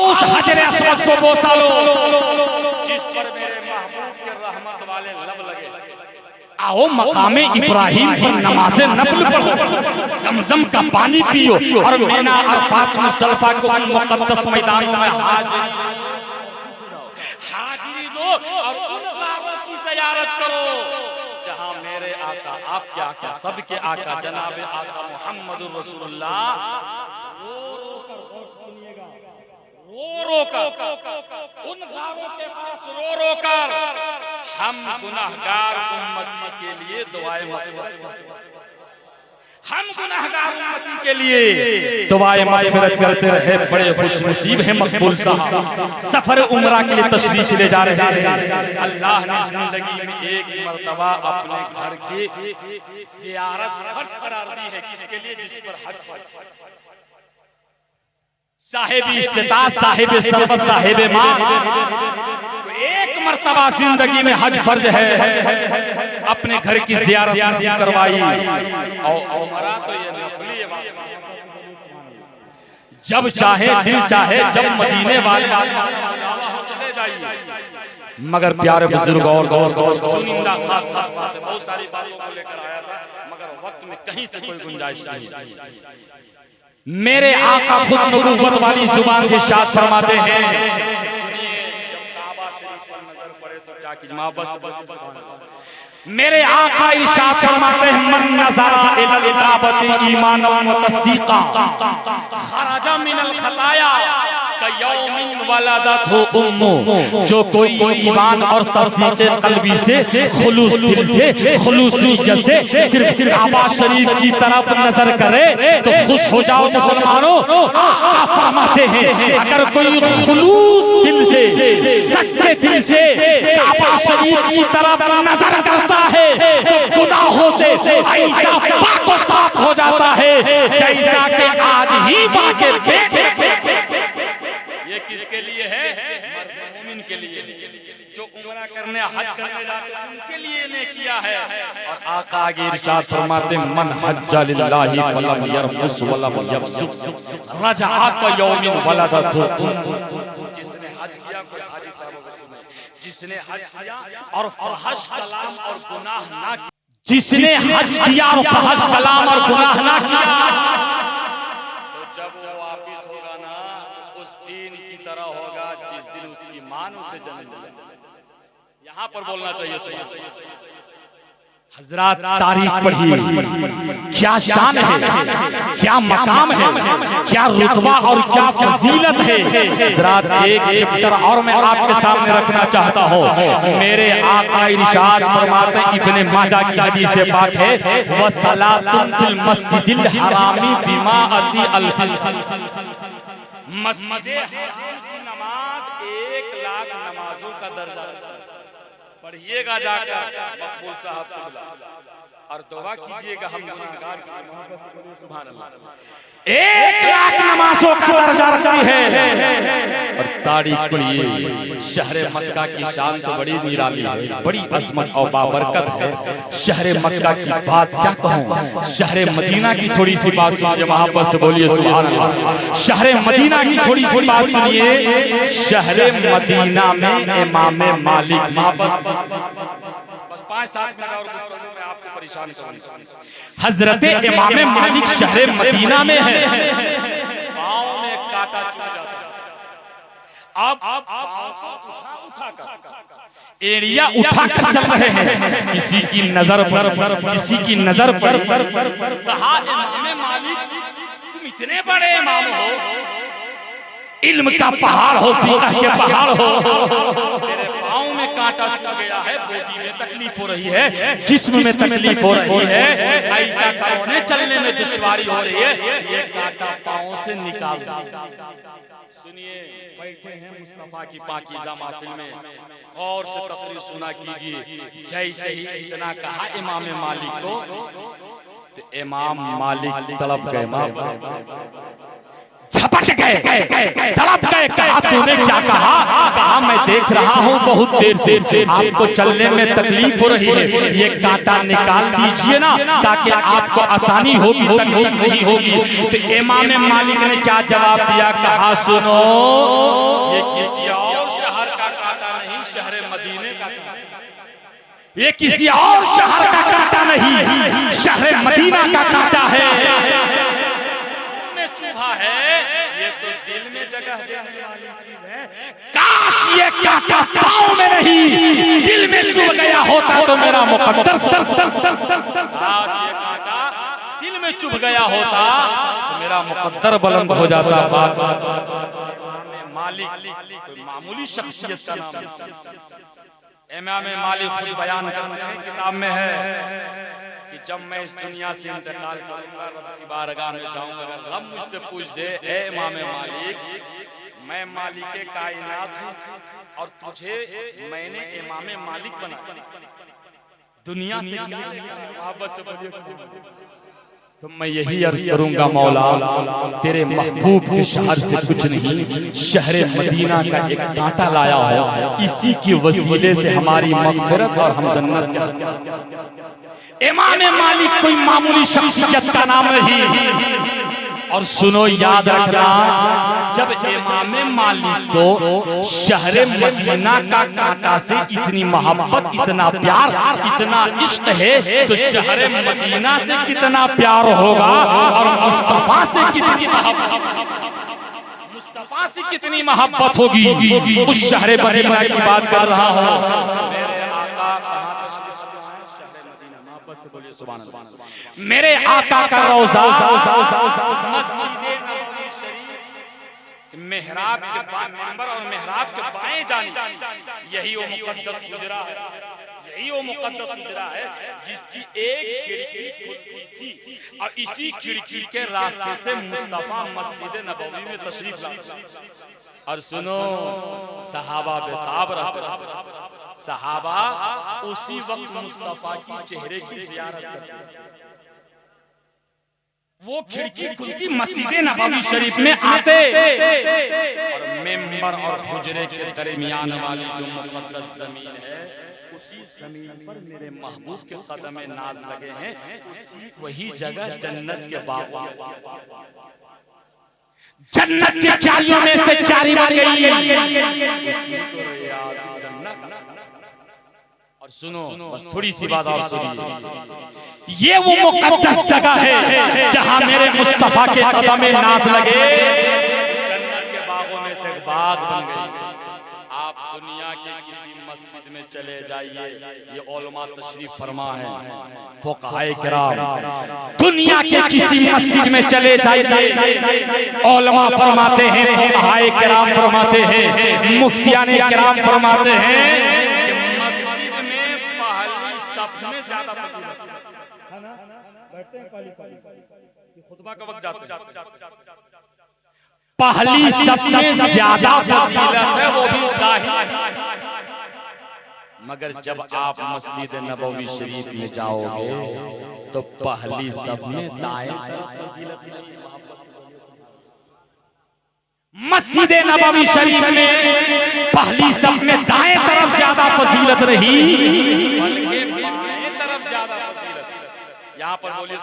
उस हजर अस्वद को बोसा लो जिस पर मेरे महबूब के रहमत वाले लब लगे। आओ मकामे इब्राहिम पर नमाज़े नफल पढ़ो, ज़मज़म का पानी पियो और मीना अरफात मुज़दलिफा को मुक़द्दस मैदानों में हाजिरी दो और उन गारों की ज़ियारत करो जहां मेरे आका, आपके आका, सबके आका जनाब आका मोहम्मदुर रसूलुल्लाह रो कर उन गारों के पास रो कर हम गुनाहगार उम्मती के लिए दुआएं हम गुनाहगार उम्मती के लिए दुआएं माग़फ़िरत करते रहे। बड़े खुशनसीब हैं मकबूल साहब, सफर उम्रा के लिए तशरीफ ले जा रहे हैं। अल्लाह ने जिंदगी में एक मर्तबा अपने घर की ज़ियारत फर्ज करार दी है। किसके लिए? जिस पर हज साहिब इस्तिताअत, साहिब सरबत, साहिब माल, तो एक मर्तबा जिंदगी में हज फर्ज है, अपने घर की ज़ियारत नसीब करवाई। और उमरा तो ये नफली है, जब चाहे दिल चाहे जब मदीने वाले चले जाइए। मगर प्यारे बुजुर्ग और दोस्तों, चुनिंदा खास बात है, बहुत सारी बातों को लेकर आया था मगर वक्त में कहीं से कोई गुंजाइश नहीं। मेरे आका खुद नबूवत वाली जुबान से इरशाद फरमाते हैं, सुनिए, जब काबा शरीफ पर नजर पड़े तो क्या कीजिए। मेरे आका इरशाद फरमाते हैं, मन नज़रा इलल काबती ईमानन व तस्दीका खरजा मिनल खताया कयौमिन वलदतहु उम्मु। जो कोई ईमान और तस्दीक कल्बी से खुलूस दिल से खुलूस नियत से सिर्फ काबा शरीफ की तरफ नजर करे तो खुश हो जाओ मुसलमानों। आका फरमाते हैं, अगर कोई खुलूस दिल से सच्चे दिल से काबा शरीफ की तरफ नजर करता है तो गुनाहों से ऐसा पाक साफ हो जाता है जैसा कि आज ही मां के पेट। ये किसके लिए है? मोमिन के लिए, जो उम्रा करने हज करने जाते हैं उनके लिए ने किया है। और आका आगे इरशाद फरमाते, मन हज्जा लिल्लाहि फलम यरफुस वलम यफसुक रजअ कयौमिन वलदतहु। जिसने हज किया, कोई हाजी साहब को सुने, जिसने हज किया और फहश कलाम और गुनाह ना किया, जिसने हज किया और फहश कलाम और गुनाह ना किया, तो जब वो वापिस होगा ना उस दिन की तरह होगा जिस दिन उसकी मां उसे जन्म। यहाँ पर बोलना चाहिए हजरात, तारीख पढ़िए, क्या शान है, क्या मकाम है, क्या रुतबा और क्या फजीलत है। हजरात, एक चैप्टर और मैं आपके सामने रखना चाहता हूँ। मेरे आका इरशाद फरमाते हैं, इब्ने माजा की हदीस से पाक है, व सलातुन फिल मस्जिदिल हरामी बिमा अति अल्फिस। मस्जिद हराम की नमाज 1 लाख नमाजों का दर्जा। पढ़िएगा जाकर मकबूल साहब को और दुआ कीजिएगा हम गुनाहगार की। सुभान अल्लाह, 1 लाख नमाजों का दर्जा रखती है। और तारीख पढ़िए, शहर मक्का की शान तो बड़ी निराली है, बड़ी अजमत और बाबरकत है। शहर मक्का की बात क्या कहूँ, शहर मदीना की थोड़ी सी बात सुनिए, मोहब्बत से बोलिए सुभान अल्लाह। शहर मदीना की थोड़ी सी बात सुनिए। शहर मदीना में इमाम मालिक, बस 5-7 मिनट और गुफ्तगू में आपको परेशान करूंगा। हजरत इमाम मालिक शहर मदीना में है। पाँव में कांटा चुभ जाता है, अब उठा कर एड़िया उठाकर चल रहे हैं। किसी की नजर पर, किसी की नजर पर कहा, इमाम मालिक तुम इतने बड़े इमाम हो, इल्म का पहाड़ हो, फिक़ह के पहाड़ हो, तेरे पाँव में कांटा चुभ गया है, बॉडी में तकलीफ हो रही है, जिस्म में तकलीफ हो रही है, ऐसा करोने चलने में दुश्वारी हो रही है, ये कांटा पाँव से निकाल दो। सुनिए, बैठे हैं मुस्तफा की पाकीज़ा महफिल में, गौर से तकरीर सुना कीजिए। जैसे ही इतना कहा इमाम मालिक को, तो इमाम मालिक तड़प गए, झपट गए, तड़प गए गए, कहा तूने क्या कहा? कहा मैं देख रहा हूँ बहुत देर से आपको चलने में तकलीफ हो रही है, ये कांटा निकाल दीजिए ना ताकि आपको आसानी होगी, तकलीफ नहीं होगी। तो इमाम मालिक ने क्या जवाब दिया? कहा सुनो, ये किसी और शहर का कांटा नहीं, शहर मदीने का कांटा। ये किसी और शहर का कांटा नहीं, शहर मदीना का कांटा है। में चूहा है, ये तो दिल में जगह देने वाली चीज है। काश ये कांटा पाँव में नहीं दिल में चुभ गया होता तो मेरा मुकद्दर। काश ये कांटा दिल में चुभ गया होता तो मेरा मुकद्दर बुलंद हो जाता। मालिक कोई मामूली शख्सियत का नाम। इमाम मालिक खुद बयान करते हैं, किताब में है कि जब मैं इस दुनिया से इंतकाल करूंगा, रब की बारगाह में जाऊंगा, अगर रब मुझसे पूछ दे, ए इमाम मालिक, मैं मालिक कायनात हूँ और तुझे मैंने इमाम मालिक बनाया, दुनिया से मोहब्बत से तो मैं यही अर्ज करूंगा, मौला तेरे महबूब के शहर से कुछ नहीं, शहर मदीना का एक कांटा लाया हो, इसी की वसीले से हमारी मग़फ़िरत और हम जन्नत क्या। इमाम मालिक कोई मामूली शख्सियत का नाम नहीं। और सुनो, याद रखना, जब इमाम मालिक को शहर मदीना का कांटा से इतनी मोहब्बत, इतना प्यार, इतना इश्क है, तो शहर मदीना से कितना प्यार होगा और मुस्तफा से कितनी मोहब्बत, मुस्तफा से कितनी मोहब्बत होगी। उस शहर मदीना की बात कर रहा हूँ। मेरे आका का रौज़ा मस्जिद नबवी शरीफ, मेहराब के मिंबर और मेहराब के बाएं जानिब यही वो मुक़द्दस हुजरा है, यही वो मुक़द्दस हुजरा है जिसकी एक खिड़की खुली थी और इसी खिड़की के रास्ते से मुस्तफा मस्जिद नबवी में तशरीफ लाए। और सुनो, सहाबा बेताब रहते, सहाबा उसी वक्त मुस्तफा की चेहरे की ज़ियारत करते। वो खिड़की खुलती, मस्जिद नबवी शरीफ में आते और मेंबर और हुजरे के दरमियान वाली जो मुक़द्दस ज़मीन है, उसी ज़मीन पर मेरे महबूब के कदम नाज लगे हैं। उसी वही जगह जन्नत के बाग, जन्नत के क्यारियों में से क्यारी बन गई। और सुनो, बस थोड़ी सी बात और सुनिए, ये वो मुक़द्दस जगह है जहां मेरे मुस्तफा के कदम नाज लगे, जन्नत के बागों में से बाग बन गई। आप दुनिया के किसी मस्जिद में चले जाइए, ये उलमा तशरीफ फरमा है, फुक़हाए किराम, दुनिया के किसी मस्जिद में चले जाइए, उलमा फरमाते हैं, फुक़हाए किराम फरमाते हैं, मुफ्तियाने किराम फरमाते हैं कि मस्जिद में पहली सफ में ज़्यादा फजीलत है ना, बैठते हैं पहली सफ, खुतबा का वक्त जाते हैं, पहली सफ में ज्यादा फजीलत है, वो भी दाहिनी। मगर जब आप मस्जिद नबवी शरीफ में जाओगे तो पहली सफ में दाएं तरफ फजीलत नहीं। मस्जिद नबवी शरीफ में पहली सफ में दाएं तरफ ज्यादा फजीलत नहीं, बल्कि बाएं तरफ ज्यादा फजीलत है। यहाँ पर बोलिए,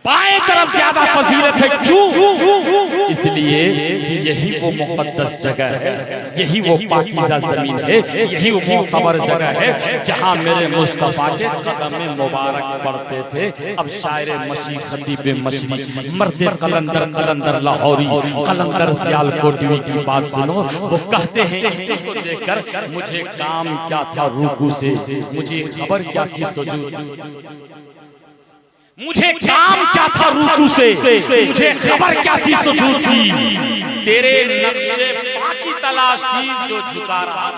बाएं तरफ ज्यादा फजीलत है। क्यों? इसलिए कि यही वो मुक़द्दस जगह है, यही वो पाकीज़ा ज़मीन है, यही वो मोतबर जगह है जहां मेरे मुस्तफा के कदम मुबारक पड़ते थे। अब शायर मशी, खतीब मशरी, मर्द कलंदर, कलंदर लाहौरी, कलंदर सियालकोटवी की बात सुनो। वो कहते हैं, इसी को देखकर मुझे काम क्या था रुकू से, मुझे खबर क्या थी सुजूद, मुझे काम क्या था रुकू से, मुझे खबर क्या थी सुजूद की। तेरे नक्शे पा की तलाश थी जो झुका रहा,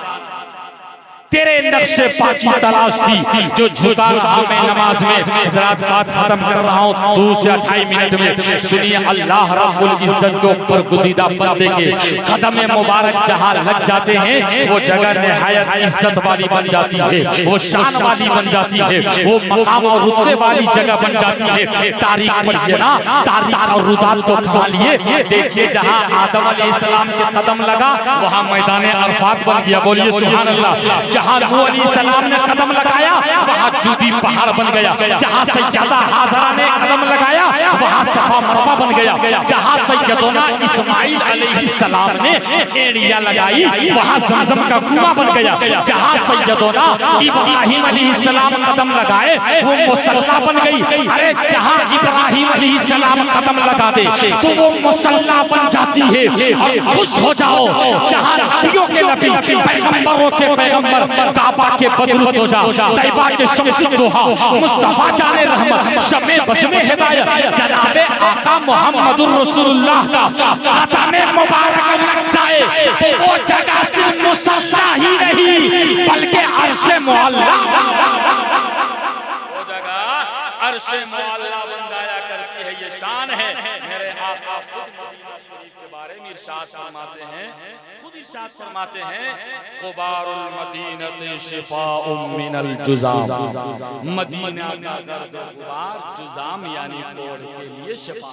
तेरे नक्शे पा की तलाश थी जो झुका रहा मैं नमाज में। ज़रात बात खत्म कर रहा हूँ 2 से 2.5 मिनट में। सुनिए, अल्लाह रब्बुल इज्जत के ऊपर गुज़ीदा बंदे के कदम मुबारक जहाँ लग जाते हैं वो जगह निहायत इज्जत वाली बन जाती है, वो शान वाली बन जाती है, वो मकाम और रुतबे वाली जगह बन जाती है। तारीख पढ़िए ना, तारीख और रुदात को खा लिए। देखिए, जहाँ आदम अलैहिस्सलाम के कदम लगा वहाँ मैदान अरफात बन गया। बोलिए सुभान अल्लाह। जहाँ नूह अलैहिस्सलाम ने कदम लगाया वहाँ जूदी पहाड़ बन गया। जहाँ सैयदा हाजरा ने कदम लगाया वहाँ सफा मरवा बन गया। जहाँ सैयदोना इस्माइल अलैहिस्सलाम ने एड़िया लगाई वहाँ ज़मज़म का कुआं बन गया। जहाँ सैयदोना इब्राहिम अलैहिस्सलाम कदम लगाए वो मुसल्ला बन गई। अरे जहाँ इब्राहिम अलैहिस्सलाम कदम लगा दे तो वो मुसल्ला बन जाती है। और खुश हो जाओ, जहाँ नबियों के नबी, पैगंबरों के पैगंबर, काबा के बदरुद्दोजा, तैयबा के शम्स दुहा, मुस्तफा जाने रहमत, शमे बज़्मे हिदायत, जनाबे आका मोहम्मदुर रसूलुल्लाह का कदम मुबारक लग जाए तो वो जगह सिर्फ मुसल्ला ही नहीं बल्कि अर्शे मुअल्ला, वो जगह अर्शे मुअल्ला बन जाया करती है। ये शान है। मेरे आका खुद मदीना शरीफ के बारे में इरशाद फरमाते हैं, खुद इरशाद फरमाते हैं, गुबारुल मदीनति शिफाउम मिनल जुज़ाम। मदीना का गर्द गुबार जुज़ाम यानी कोढ़ के लिए शिफा।